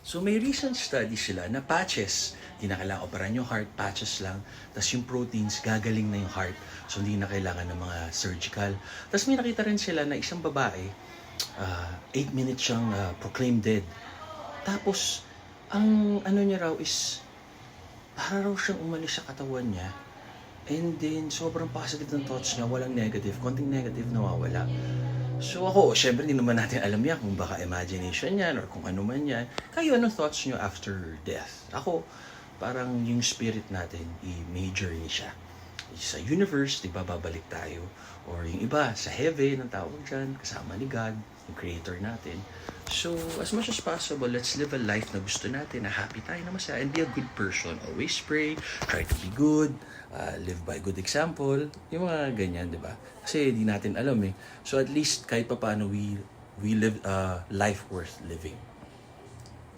So may recent study sila na patches, hindi na kailangan operan yung heart, patches lang. Tapos yung proteins, gagaling na yung heart. So hindi na kailangan ng mga surgical. Tapos may nakita rin sila na isang babae, 8 minutes siyang proclaimed dead. Tapos, ang ano niya raw is, para raw siyang umalis sa katawan niya. And then, sobrang positive ng thoughts niya, walang negative, konting negative nawawala. So ako, syempre hindi naman natin alam yan kung baka imagination yan or kung ano man yan. Kayo, anong thoughts nyo after death? Ako, parang yung spirit natin, may journey siya. Sa universe, di ba, babalik tayo. Or yung iba, sa heaven, ang tawag dyan, kasama ni God, yung creator natin. So, as much as possible, let's live a life na gusto natin, na happy tayo, na masaya, and be a good person. Always pray, try to be good, live by good example, yung mga ganyan, di ba? Kasi di natin alam eh. So, at least, kahit pa paano, we live a life worth living.